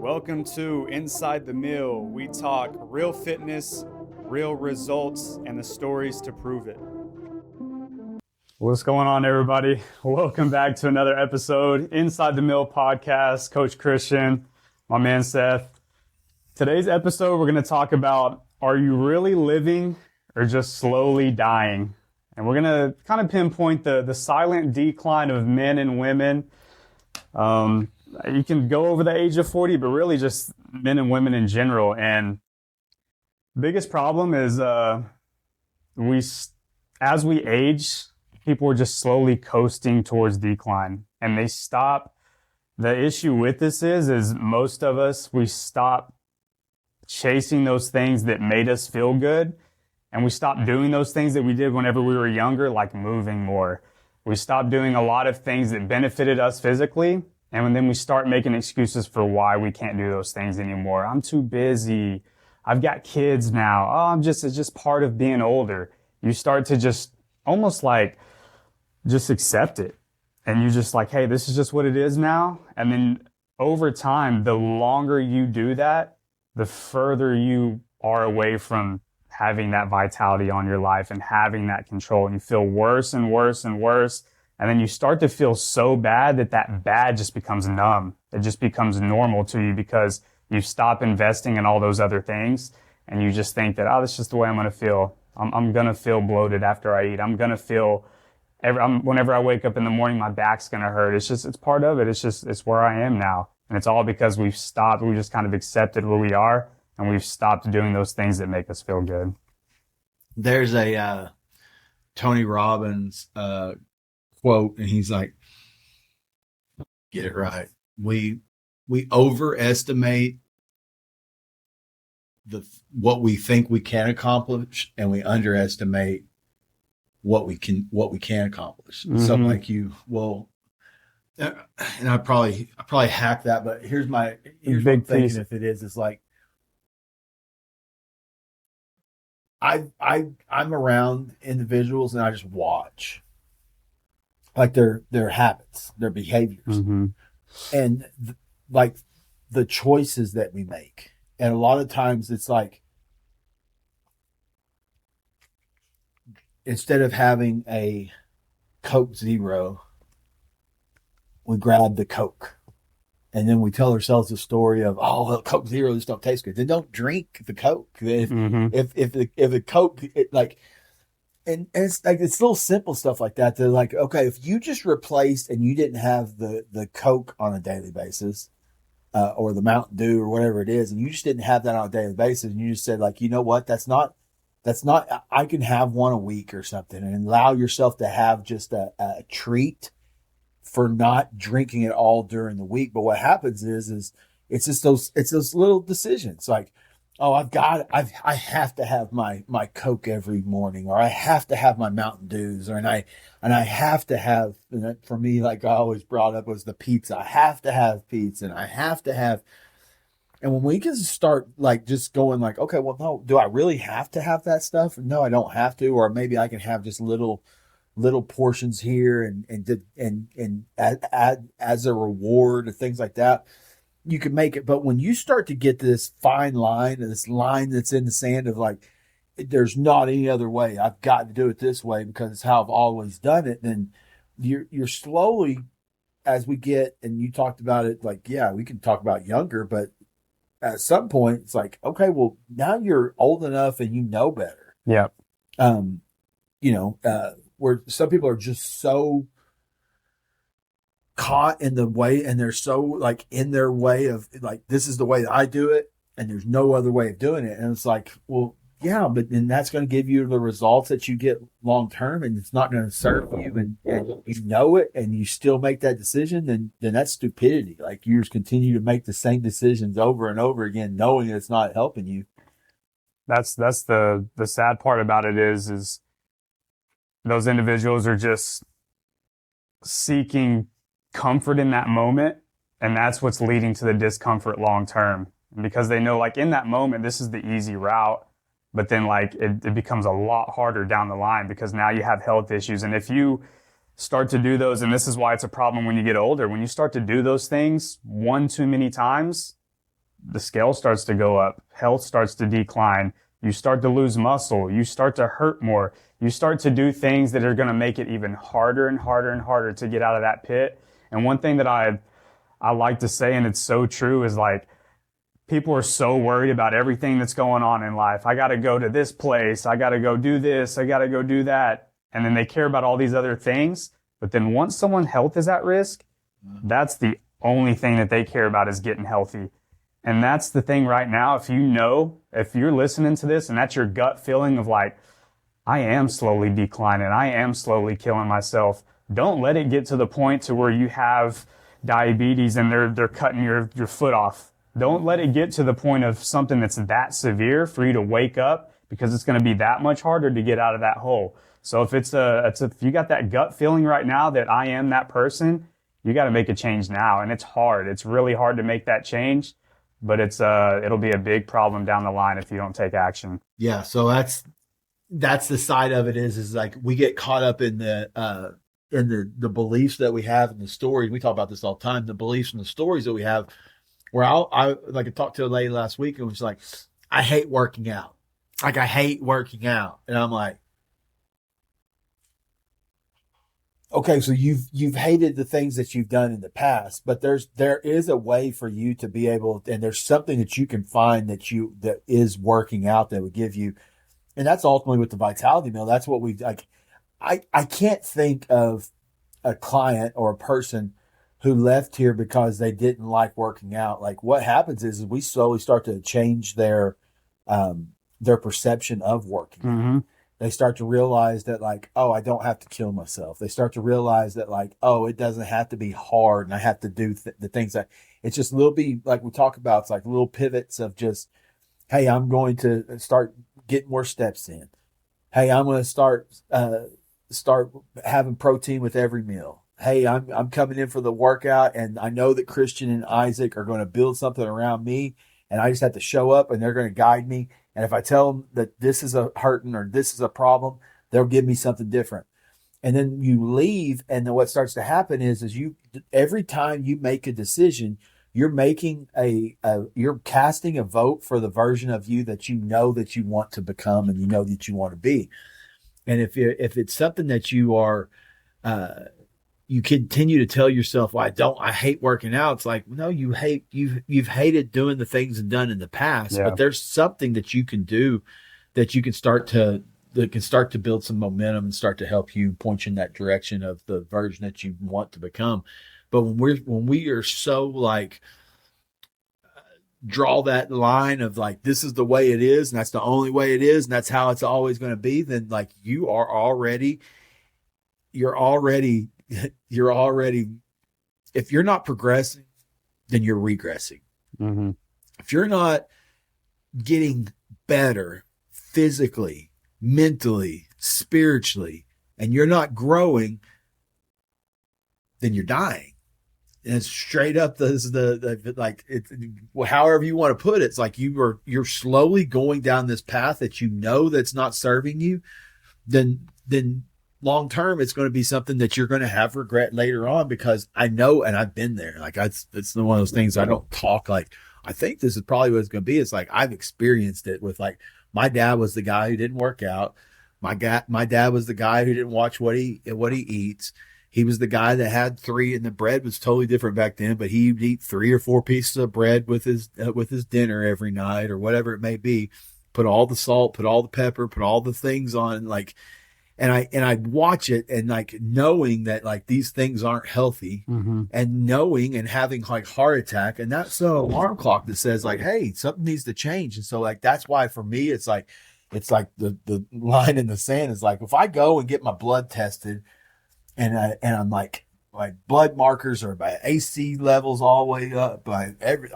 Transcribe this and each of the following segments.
Welcome to Inside the Mill. We talk real fitness, real results, and the stories to prove it. What's going on, everybody? Welcome back to another episode, Inside the Mill podcast. Coach Christian, my man Seth. Today's episode, we're going to talk about, are you really living or just slowly dying? And we're going to kind of pinpoint the silent decline of men and women. You can go over the age of 40, but really just men and women in general. And the biggest problem is as we age, people are just slowly coasting towards decline, and they stop. The issue with this is most of us, we stop chasing those things that made us feel good, and we stop doing those things that we did whenever we were younger, like moving more. We stopped doing a lot of things that benefited us physically. And then we start making excuses for why we can't do those things anymore. I'm too busy. I've got kids now. Oh, it's just part of being older. You start to just almost like just accept it. And you're just like, hey, this is just what it is now. And then over time, the longer you do that, the further you are away from having that vitality on your life and having that control. And you feel worse and worse and worse. And then you start to feel so bad that bad just becomes numb. It just becomes normal to you because you stop investing in all those other things. And you just think that, oh, that's just the way I'm going to feel. I'm going to feel bloated after I eat. I'm going to feel, whenever I wake up in the morning, my back's going to hurt. It's part of it. It's where I am now. And it's all because we just kind of accepted where we are. And we've stopped doing those things that make us feel good. There's a Tony Robbins quote, and he's like, get it right. We overestimate what we think we can accomplish, and we underestimate what we can accomplish. Mm-hmm. Something like and I probably hacked that, but here's what I'm thinking. If it is like, I'm around individuals and I just watch, like their habits, their behaviors, mm-hmm. and like the choices that we make. And a lot of times it's like, instead of having a Coke Zero, we grab the Coke. And then we tell ourselves the story of, oh, well, Coke Zero just don't taste good. Then don't drink the Coke. If the Coke, and it's like, it's little simple stuff like that. They're like, okay, if you just replaced and you didn't have the Coke on a daily basis, or the Mountain Dew or whatever it is, and you just didn't have that on a daily basis, and you just said, like, you know what, that's not, I can have one a week or something, and allow yourself to have just a treat for not drinking it all during the week. But what happens is it's just those little decisions, like, oh, I have to have my Coke every morning, or I have to have my Mountain Dews, and I have to have, and for me, like I always brought up, was the pizza. I have to have pizza, and I have to have, and when we can start like just going like, okay, well, no, do I really have to have that stuff? No, I don't have to, or maybe I can have just little portions here and add as a reward or things like that. You can make it. But when you start to get this fine line, and this line that's in the sand of like, there's not any other way, I've got to do it this way because it's how I've always done it, then you're slowly, as we get, and you talked about it, like, yeah, we can talk about younger, but at some point it's like, okay, well, now you're old enough and you know better. Yeah. Where some people are just so caught in the way, and they're so like in their way of like, this is the way that I do it, and there's no other way of doing it. And it's like, well, yeah, but then that's going to give you the results that you get long term, and it's not going to serve you, and you know it, and you still make that decision, then that's stupidity. Like, you just continue to make the same decisions over and over again, knowing that it's not helping you. That's the sad part about it is those individuals are just seeking comfort in that moment, and that's what's leading to the discomfort long term. And because they know, like, in that moment, this is the easy route, but then like it becomes a lot harder down the line because now you have health issues. And if you start to do those, and this is why it's a problem when you get older, when you start to do those things one too many times, the scale starts to go up, health starts to decline, you start to lose muscle, you start to hurt more, you start to do things that are going to make it even harder and harder and harder to get out of that pit. And one thing that I like to say, and it's so true, is like, people are so worried about everything that's going on in life. I got to go to this place. I got to go do this. I got to go do that. And then they care about all these other things. But then once someone's health is at risk, that's the only thing that they care about, is getting healthy. And that's the thing right now. If you're listening to this and that's your gut feeling of like, I am slowly declining, I am slowly killing myself, don't let it get to the point to where you have diabetes and they're cutting your foot off. Don't let it get to the point of something that's that severe for you to wake up, because it's going to be that much harder to get out of that hole. So if if you got that gut feeling right now that I am that person, you got to make a change now. And it's hard. It's really hard to make that change, but it'll be a big problem down the line if you don't take action. Yeah. So that's the side of it is like we get caught up in the beliefs that we have in the stories. We talk about this all the time, the beliefs and the stories that we have. Where I talked to a lady last week and was like, I hate working out. Like, I hate working out. And I'm like, okay, so you've hated the things that you've done in the past, but there is a way for you to be able, and there's something that you can find that is working out that would give you, and that's ultimately with the Vitality Meal. That's what we like. I can't think of a client or a person who left here because they didn't like working out. Like, what happens is we slowly start to change their perception of working. Mm-hmm. They start to realize that, like, oh, I don't have to kill myself. They start to realize that, like, oh, it doesn't have to be hard and I have to do the things that it's just a little bit like we talk about. It's like little pivots of just, hey, I'm going to start getting more steps in. Hey, I'm going to start having protein with every meal. Hey, I'm coming in for the workout, and I know that Christian and Isaac are going to build something around me, and I just have to show up, and they're going to guide me. And if I tell them that this is a hurting or this is a problem, they'll give me something different. And then you leave, and then what starts to happen is you every time you make a decision, you're making you're casting a vote for the version of you that you know that you want to become and you know that you want to be. And if it's something that you are you continue to tell yourself, well, I hate working out. It's like, no, you've hated doing the things and done in the past, but there's something that you can do that you can start to build some momentum and start to help you point you in that direction of the version that you want to become. But when we are so like, draw that line of like, this is the way it is, and that's the only way it is, and that's how it's always going to be, then like you're already, if you're not progressing, then you're regressing. Mm-hmm. If you're not getting better physically, mentally, spiritually, and you're not growing, then you're dying. And it's straight up however you want to put it. It's like you're slowly going down this path that you know that's not serving you. Then long term, it's going to be something that you're going to have regret later on, because I know, and I've been there. Like it's one of those things. I don't talk like I think this is probably what it's going to be. It's like I've experienced it with, like, my dad was the guy who didn't work out. My dad was the guy who didn't watch what he eats. He was the guy that had three, and the bread was totally different back then, but he'd eat 3 or 4 pieces of bread with his dinner every night or whatever it may be. Put all the salt, put all the pepper, put all the things on, like, and I'd watch it, and like knowing that like these things aren't healthy, Mm-hmm. and knowing and having like heart attack, and that's an alarm clock that says like, hey, something needs to change. And so like that's why for me it's like the line in the sand is like, if I go and get my blood tested, and I'm like, my blood markers are by AC levels all the way up,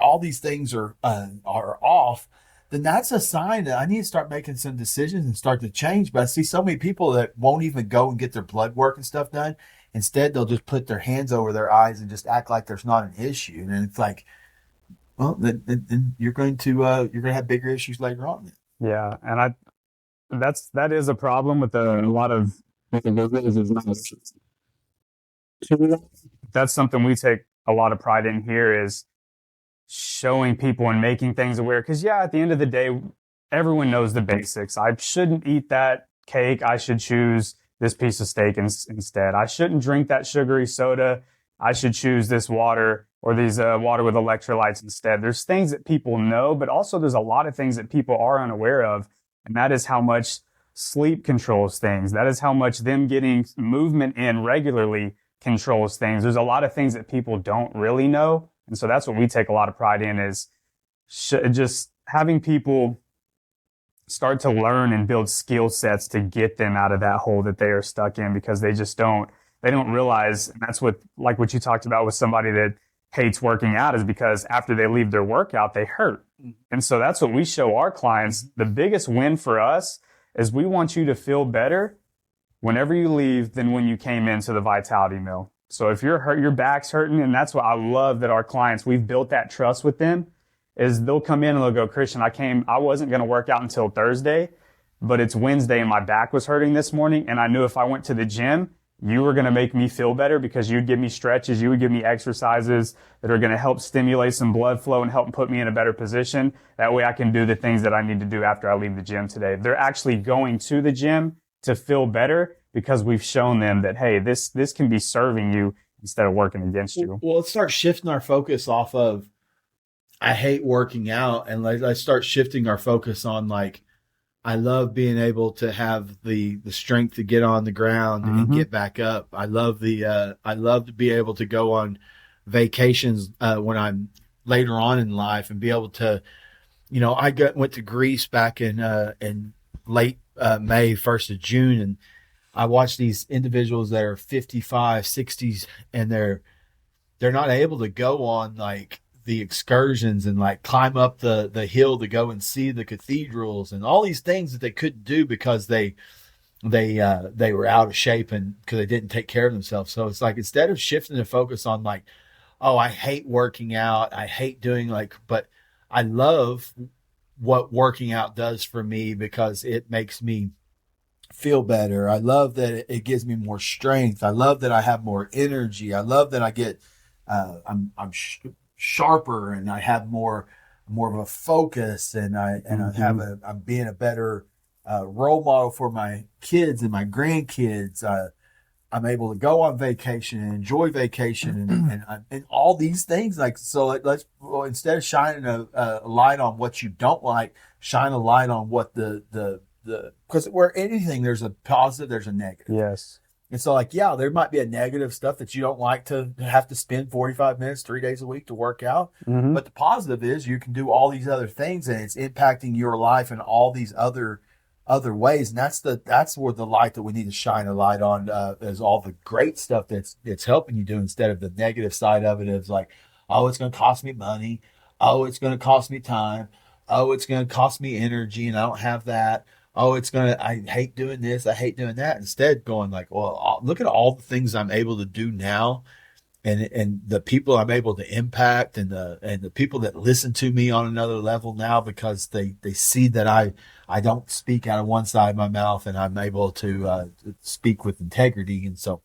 all these things are off, then that's a sign that I need to start making some decisions and start to change. But I see so many people that won't even go and get their blood work and stuff done. Instead, they'll just put their hands over their eyes and just act like there's not an issue. And it's like, well, then you're going to have bigger issues later on. Yeah, and that is a problem with a lot of. That's something we take a lot of pride in here, is showing people and making things aware. Because, yeah, at the end of the day, everyone knows the basics. I shouldn't eat that cake. I should choose this piece of steak instead. I shouldn't drink that sugary soda. I should choose this water or these water with electrolytes instead. There's things that people know, but also there's a lot of things that people are unaware of. And that is how much sleep controls things. That is how much them getting movement in regularly controls things. There's a lot of things that people don't really know. And so that's what we take a lot of pride in, is just having people start to learn and build skill sets to get them out of that hole that they are stuck in, because they don't realize. And that's like what you talked about with somebody that hates working out, is because after they leave their workout, they hurt. And so that's what we show our clients. The biggest win for us is we want you to feel better whenever you leave than when you came into the Vitality Mill. So if you're hurt, your back's hurting, and that's what I love that our clients, we've built that trust with them, is they'll come in and they'll go, Christian, I wasn't going to work out until Thursday, but it's Wednesday and my back was hurting this morning. And I knew if I went to the gym, you were going to make me feel better, because you'd give me stretches, you would give me exercises that are going to help stimulate some blood flow and help put me in a better position. That way I can do the things that I need to do after I leave the gym today. They're actually going to the gym to feel better, because we've shown them that, hey, this can be serving you instead of working against you. Well, let's start shifting our focus off of, I hate working out, and let's start shifting our focus on, like, I love being able to have the strength to get on the ground and get back up. I love to be able to go on vacations when I'm later on in life, and be able to, I went to Greece back in late May, 1st of June, and I watch these individuals that are 55, 60s, and they're not able to go on, like, the excursions and, like, climb up the hill to go and see the cathedrals and all these things that they couldn't do because they were out of shape and because they didn't take care of themselves. So it's like, instead of shifting the focus on, like, oh, I hate working out, I hate doing, like, but I love what working out does for me because it makes me feel better. I love that it gives me more strength. I love that I have more energy. I love that I get I'm sharper, and I have more of a focus, and I'm being a better role model for my kids and my grandkids. I'm able to go on vacation and enjoy vacation and all these things. Like, so instead of shining a light on what you don't like, shine a light on what because where anything, there's a positive, there's a negative. Yes. And so, like, yeah, there might be a negative stuff that you don't like to have to spend 45 minutes, 3 days a week to work out. But the positive is you can do all these other things, and it's impacting your life in all these other ways. And that's where the light that we need to shine a light on is all the great stuff that's helping you do, instead of the negative side of it. Is like, oh, it's going to cost me money. Oh, it's going to cost me time. Oh, it's going to cost me energy, and I don't have that. Oh, I hate doing this, I hate doing that. Instead, going like, well, look at all the things I'm able to do now, and the people I'm able to impact, and the people that listen to me on another level now, because they see that I don't speak out of one side of my mouth, and I'm able to speak with integrity. And so,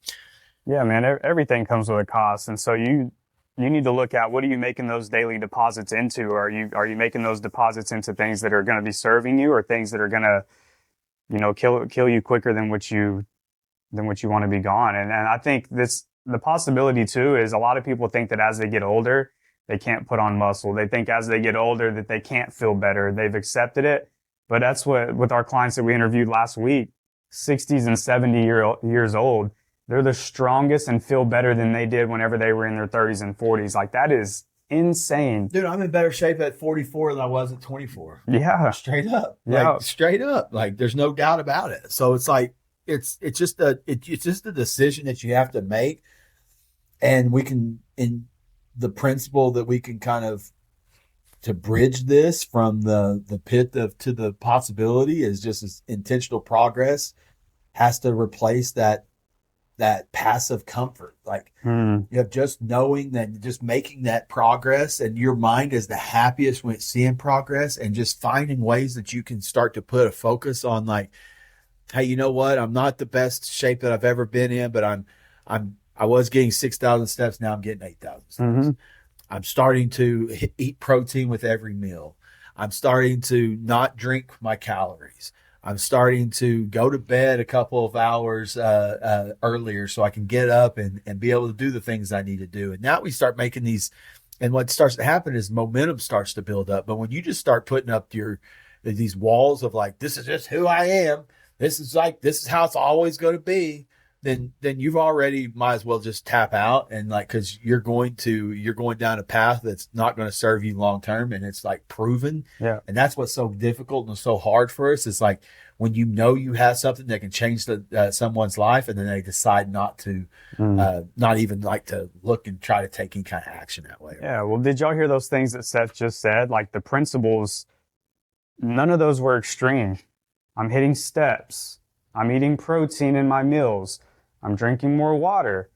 yeah, man, everything comes with a cost. And so you need to look at, what are you making those daily deposits into? Are you making those deposits into things that are going to be serving you, or things that are going to, kill you quicker than what you want to be gone? And I think the possibility too is, a lot of people think that as they get older, they can't put on muscle. They think as they get older that they can't feel better. They've accepted it. But that's what, with our clients that we interviewed last week, 60s and 70 years old, they're the strongest and feel better than they did whenever they were in their 30s and 40s. Like, that is insane. Dude, I'm in better shape at 44 than I was at 24. Yeah. Straight up. Yeah. Like, straight up. Like, there's no doubt about it. So it's like, it's just a decision that you have to make. And we can, in the principle that we can kind of, to bridge this from the pit to the possibility, is just as intentional progress has to replace that passive comfort. Like, you have just knowing that, just making that progress, and your mind is the happiest when it's seeing progress, and just finding ways that you can start to put a focus on, like, hey, you know what? I'm not the best shape that I've ever been in, but I was getting 6,000 steps. Now I'm getting 8,000 steps. I'm starting to eat protein with every meal. I'm starting to not drink my calories. I'm starting to go to bed a couple of hours earlier so I can get up and be able to do the things I need to do. And now we start making these, and what starts to happen is momentum starts to build up. But when you just start putting up these walls of like, this is just who I am, this is how it's always going to be, then you've already might as well just tap out, and like, because you're going down a path that's not going to serve you long term, and it's like proven. Yeah. And that's what's so difficult and so hard for us. It's like when you know you have something that can change someone's life, and then they decide not to, not even like to look and try to take any kind of action that way. Yeah. Well, did y'all hear those things that Seth just said? Like the principles, none of those were extreme. I'm hitting steps. I'm eating protein in my meals. I'm drinking more water.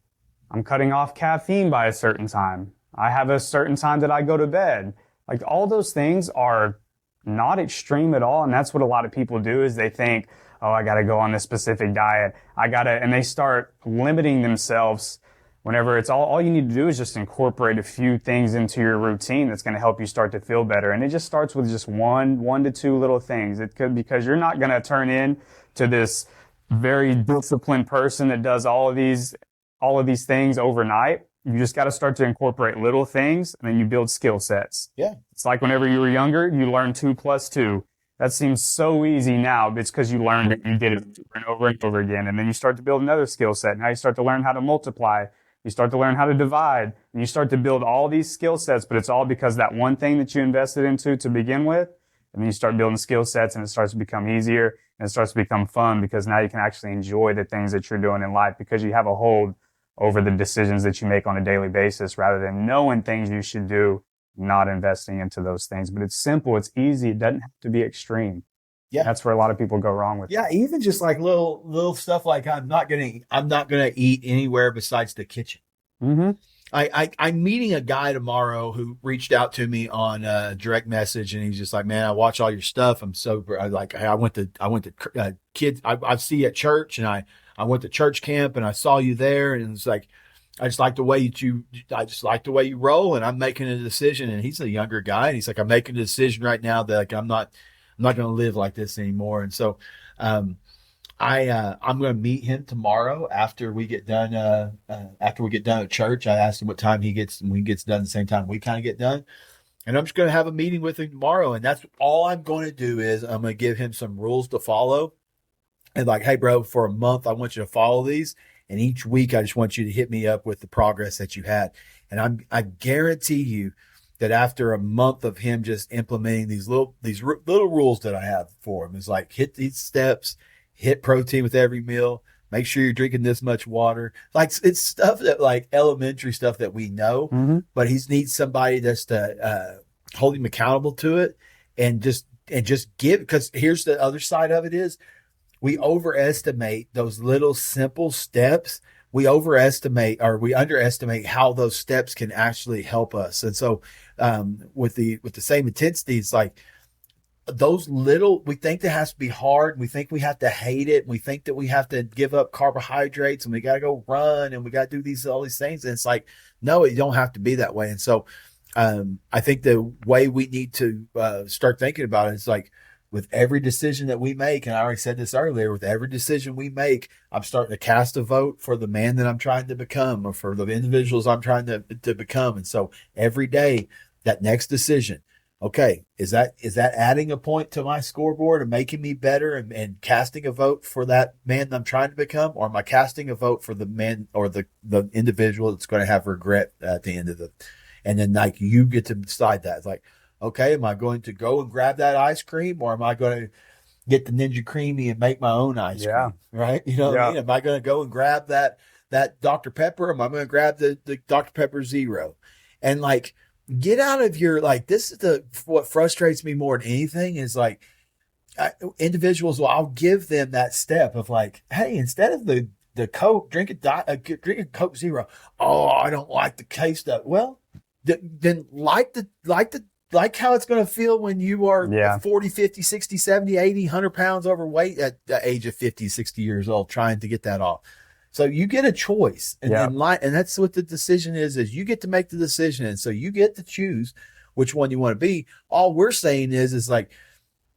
I'm cutting off caffeine by a certain time. I have a certain time that I go to bed. Like all those things are not extreme at all. And that's what a lot of people do is they think, oh, I got to go on this specific diet. And they start limiting themselves whenever it's all you need to do is just incorporate a few things into your routine that's going to help you start to feel better. And it just starts with just one to two little things. It could, because you're not going to turn in to this very disciplined person that does all of these things overnight. You just got to start to incorporate little things, and then you build skill sets. Yeah. It's like whenever you were younger, you learned 2 + 2. That seems so easy now, but it's because you learned it. You did it over and over again. And then you start to build another skill set. Now you start to learn how to multiply. You start to learn how to divide. And you start to build all these skill sets, but it's all because that one thing that you invested into to begin with. And then you start building skill sets, and it starts to become easier, and it starts to become fun because now you can actually enjoy the things that you're doing in life because you have a hold over the decisions that you make on a daily basis rather than knowing things you should do, not investing into those things. But it's simple. It's easy. It doesn't have to be extreme. Yeah. That's where a lot of people go wrong with it. Yeah. Even just like little stuff like I'm not going to eat anywhere besides the kitchen. Mm-hmm. I'm meeting a guy tomorrow who reached out to me on direct message, and he's just like, man, I watch all your stuff. I'm so like, I went to kids. I see you at church, and I went to church camp, and I saw you there, and it's like, I just like the way you roll, and I'm making a decision. And he's a younger guy, and he's like, I'm making a decision right now that like I'm not going to live like this anymore. And so, I'm going to meet him tomorrow after we get done. After we get done at church, I asked him what time when he gets done, the same time we kind of get done. And I'm just going to have a meeting with him tomorrow. And that's all I'm going to do is I'm going to give him some rules to follow. And like, hey, bro, for a month, I want you to follow these. And each week, I just want you to hit me up with the progress that you had. And I guarantee you that after a month of him just implementing these little rules that I have for him, is like hit these steps, hit protein with every meal, make sure you're drinking this much water. Like it's stuff that like elementary stuff that we know, but he needs somebody that's to hold him accountable to it and just give, because here's the other side of it is we overestimate those little simple steps. We underestimate how those steps can actually help us. And so with the same intensity, it's like, those little, we think that has to be hard. We think we have to hate it. We think that we have to give up carbohydrates and we got to go run and we got to do all these things. And it's like, no, it don't have to be that way. And so, I think the way we need to, start thinking about it is like with every decision that we make. And I already said this earlier, with every decision we make, I'm starting to cast a vote for the man that I'm trying to become or for the individuals I'm trying to become. And so every day, that next decision, okay, is that adding a point to my scoreboard and making me better and casting a vote for that man that I'm trying to become? Or am I casting a vote for the man or the individual that's going to have regret at the end of and then like you get to decide that. It's like, okay, am I going to go and grab that ice cream or am I going to get the Ninja Creamy and make my own ice cream? Right? You know what I mean? Am I going to go and grab that Dr. Pepper? Or am I going to grab the Dr. Pepper Zero? And like, get out of your, like, this is what frustrates me more than anything is like individuals, well, I'll give them that step of like, hey, instead of the Coke, drink a Coke Zero. Oh, I don't like the taste of it. Well, then like how it's going to feel when you are 40, 50, 60, 70, 80, 100 pounds overweight at the age of 50, 60 years old, trying to get that off. So you get a choice, and Yeah. and that's what the decision is you get to make the decision, and so you get to choose which one you want to be. All we're saying is like,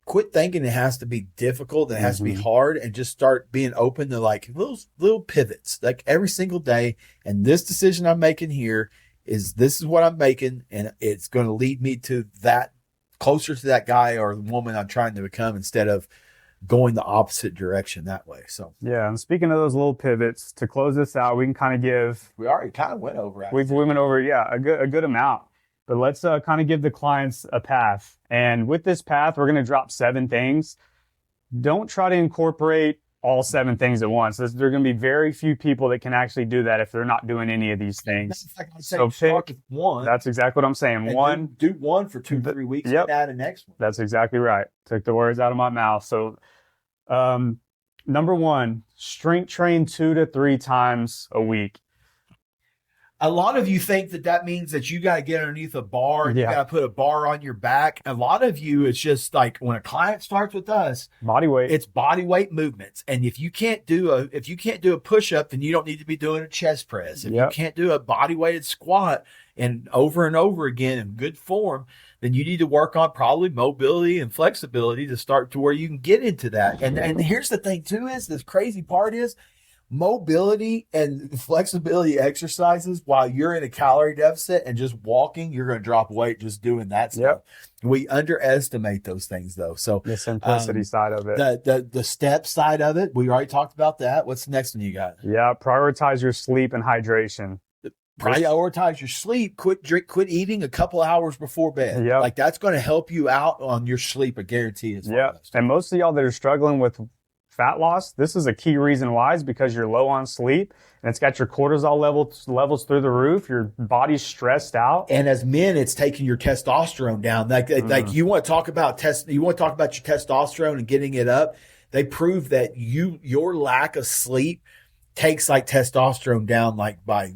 quit thinking it has to be difficult, it has to be hard, and just start being open to like little pivots, like every single day. And this decision I'm making here this is what I'm making, and it's going to lead me to that, closer to that guy or woman I'm trying to become, instead of going the opposite direction that way. So Yeah. And speaking of those little pivots, to close this out, we can kind of give, we already kind of went over it. we went over, yeah, a good amount. But let's kind of give the clients a path. And with this path, we're going to drop 7 things. Don't try to incorporate all 7 things at once. There are going to be very few people that can actually do that if they're not doing any of these things. So pick one. That's exactly what I'm saying. One. Do one for 2-3 weeks. Yep. And add a next one. That's exactly right. Took the words out of my mouth. So, number 1, strength train 2 to 3 times a week. A lot of you think that means that you got to get underneath a bar and you got to put a bar on your back. A lot of you, it's just like when a client starts with us, body weight. It's body weight movements. And if you can't do a push-up, then you don't need to be doing a chest press. If you can't do a body weighted squat and over again in good form, then you need to work on probably mobility and flexibility to start to where you can get into that. And here's the thing too, is this crazy part is, mobility and flexibility exercises while you're in a calorie deficit and just walking, you're going to drop weight just doing that stuff. We underestimate those things though. So the simplicity side of it, the step side of it, we already talked about that. What's the next one you got? Yeah. Prioritize your sleep and hydration. Prioritize your sleep. Quit eating a couple hours before bed. Yeah. Like that's going to help you out on your sleep. I guarantee it. Yeah. And most of y'all that are struggling with fat loss, this is a key reason why, is because you're low on sleep and it's got your cortisol levels through the roof. Your body's stressed out. And as men, it's taking your testosterone down. Like you want to talk about your testosterone and getting it up. They prove that your lack of sleep takes like testosterone down like by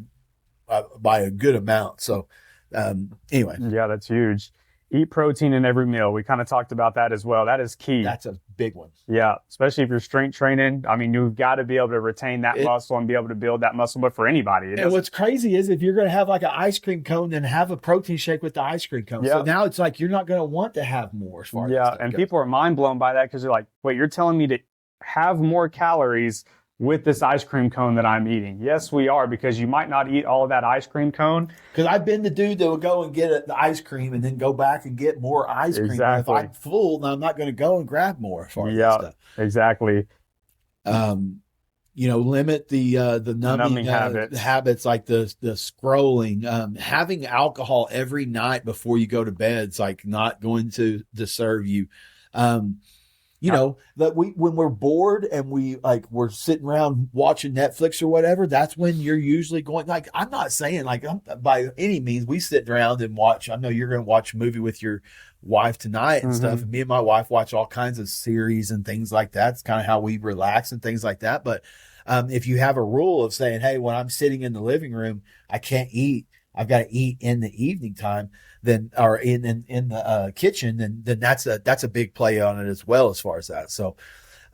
a good amount. So anyway. Yeah, that's huge. Eat protein in every meal. We kind of talked about that as well. That is key. That's a big one. Yeah, especially if you're strength training. I mean, you've got to be able to retain that muscle and be able to build that muscle. But for anybody, and what's crazy is if you're going to have like an ice cream cone, then have a protein shake with the ice cream cone. So now it's like you're not going to want to have more as far as that and goes. People are mind blown by that because they're like, wait, you're telling me to have more calories with this ice cream cone that I'm eating? Yes, we are, because you might not eat all of that ice cream cone. Because I've been the dude that will go and get the ice cream and then go back and get more ice cream. Exactly. If I'm full, then I'm not going to go and grab more. As far as that stuff. Exactly. Limit the numbing habits like the scrolling. Having alcohol every night before you go to bed is like not going to serve you. That when we're bored and we're sitting around watching Netflix or whatever, that's when you're usually going. Like, I'm not saying like by any means we sit around and watch. I know you're going to watch a movie with your wife tonight and stuff. And me and my wife watch all kinds of series and things like that. It's kind of how we relax and things like that. But if you have a rule of saying, hey, when I'm sitting in the living room, I can't eat. I've got to eat in the evening time, then, or in the kitchen, then that's a big play on it as well as far as that. So,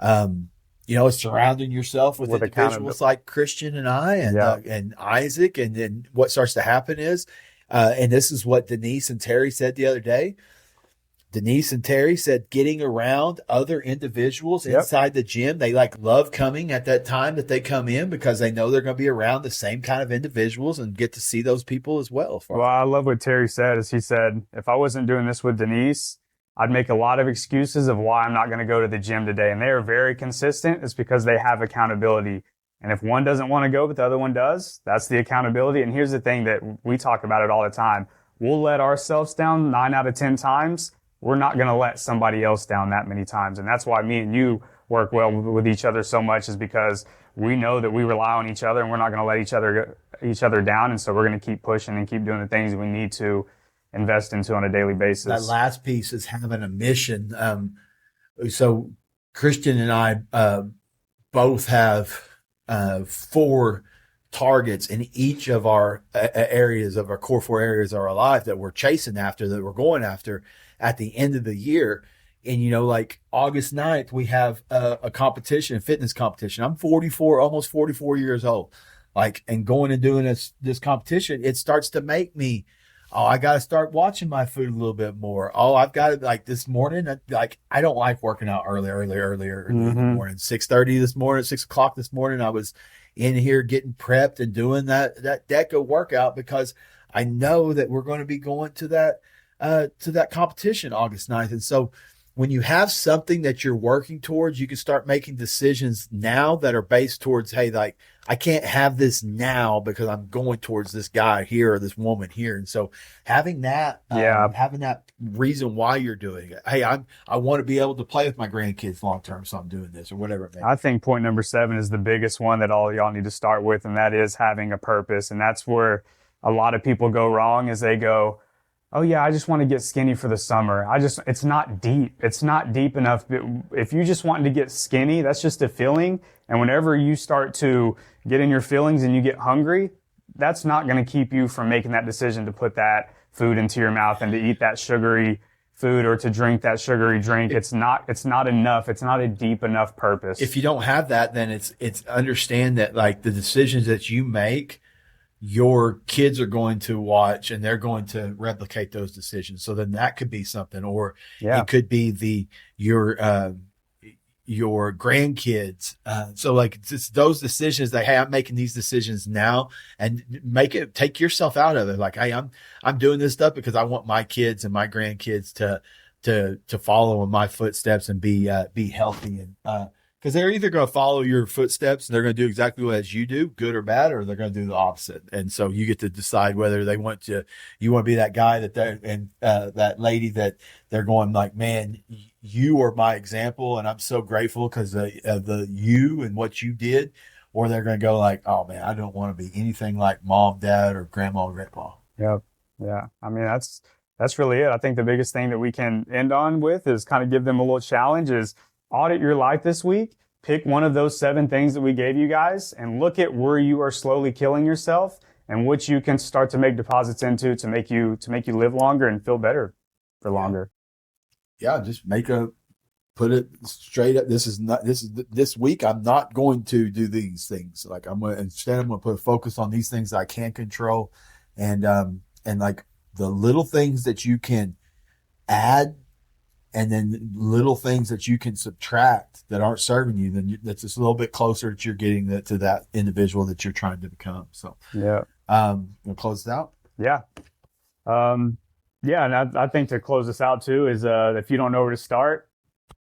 surrounding yourself with individuals like Christian and I and Isaac, and then what starts to happen is, and this is what Denise and Terry said the other day. Denise and Terry said getting around other individuals inside the gym. They love coming at that time that they come in because they know they're going to be around the same kind of individuals and get to see those people as well. Well, I love what Terry said. Is he said, if I wasn't doing this with Denise, I'd make a lot of excuses of why I'm not going to go to the gym today. And they are very consistent. It's because they have accountability. And if one doesn't want to go, but the other one does, that's the accountability. And here's the thing that we talk about it all the time. We'll let ourselves down 9 out of 10 times. We're not going to let somebody else down that many times. And that's why me and you work well with each other so much, is because we know that we rely on each other and we're not going to let each other down. And so we're going to keep pushing and keep doing the things we need to invest into on a daily basis. That last piece is having a mission. So Christian and I both have 4 targets in each of our areas of our core 4 areas of our life that we're chasing after, that we're going after at the end of the year. And, like August 9th, we have a competition, a fitness competition. I'm 44, almost 44 years old. Like, and going and doing this competition, it starts to make me, oh, I got to start watching my food a little bit more. Oh, I've got to, like this morning, like I don't like working out early in the morning. 6:30 this morning, 6 o'clock this morning, I was in here getting prepped and doing that DECA workout because I know that we're going to be going to that competition August 9th. And so when you have something that you're working towards, you can start making decisions now that are based towards, hey, like I can't have this now because I'm going towards this guy here or this woman here. And so having that reason why you're doing it. Hey, I want to be able to play with my grandkids long term, so I'm doing this or whatever it may be. I think point number 7 is the biggest one that all y'all need to start with, and that is having a purpose. And that's where a lot of people go wrong, is they go, oh yeah, I just want to get skinny for the summer. It's not deep. It's not deep enough. If you just want to get skinny, that's just a feeling. And whenever you start to get in your feelings and you get hungry, that's not going to keep you from making that decision to put that food into your mouth and to eat that sugary food or to drink that sugary drink. It's not enough. It's not a deep enough purpose. If you don't have that, then it's understand that like the decisions that you make, your kids are going to watch and they're going to replicate those decisions. So then that could be something, or it could be your grandkids. So like it's those decisions that, hey, I'm making these decisions now, and take yourself out of it. Like, hey, I'm doing this stuff because I want my kids and my grandkids to follow in my footsteps and be healthy. And, because they're either going to follow your footsteps and they're going to do exactly what as you do, good or bad, or they're going to do the opposite. And so you get to decide whether you want to be that guy that lady that they're going like, man, you are my example, and I'm so grateful because of the you and what you did, or they're going to go like, oh man, I don't want to be anything like mom, dad, or grandma, or grandpa. Yep. Yeah. I mean, that's really it. I think the biggest thing that we can end on with is kind of give them a little challenge is audit your life this week. Pick one of those 7 things that we gave you guys and look at where you are slowly killing yourself and which you can start to make deposits into to make you live longer and feel better for longer. Yeah, just put it straight up. This week I'm not going to do these things. Like I'm going to put a focus on these things that I can control, and like the little things that you can add, and then little things that you can subtract that aren't serving you, then that's just a little bit closer that you're getting to that individual that you're trying to become. So, yeah. We'll close this out. Yeah. Yeah. And I think to close this out too is, if you don't know where to start,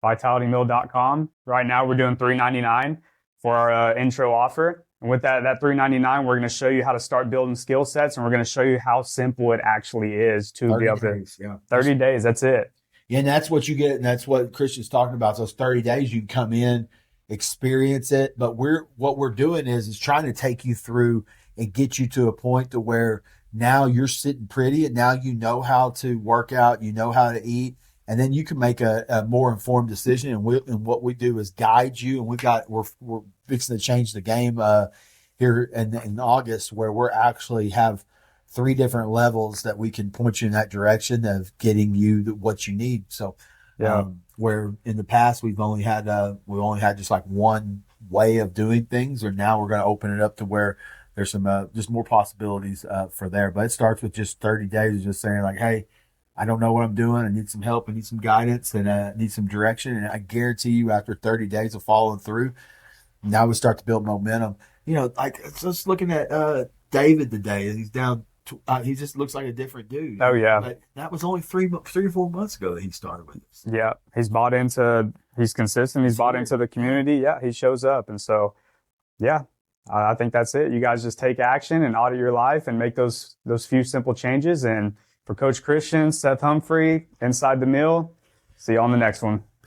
vitalitymeal.com. Right now we're doing $3.99 for our intro offer. And with that $3.99, we're going to show you how to start building skill sets, and we're going to show you how simple it actually is to be able to. 30 days. That's it. Yeah, and that's what you get, and that's what Christian's talking about. Those 30 days, you can come in, experience it. But what we're doing is trying to take you through and get you to a point to where now you're sitting pretty, and now you know how to work out, you know how to eat, and then you can make a more informed decision. And what we do is guide you, and we're fixing to change the game here in August, where we're actually have 3 different levels that we can point you in that direction of getting you what you need. So, where in the past we've only had just like one way of doing things, or now we're going to open it up to where there's some just more possibilities for there. But it starts with just 30 days, just saying like, hey, I don't know what I'm doing. I need some help. I need some guidance, and I need some direction. And I guarantee you, after 30 days of following through, now we start to build momentum. Like just looking at David today, he's down. He just looks like a different dude. Oh yeah, but that was only 3 or 4 months ago that he started with us. Yeah, he's consistent. He's bought into the community. Yeah, he shows up, and so yeah, I think that's it. You guys just take action and audit your life and make those few simple changes. And for Coach Christian, Seth Humphrey, Inside the Meal. See you on the next one.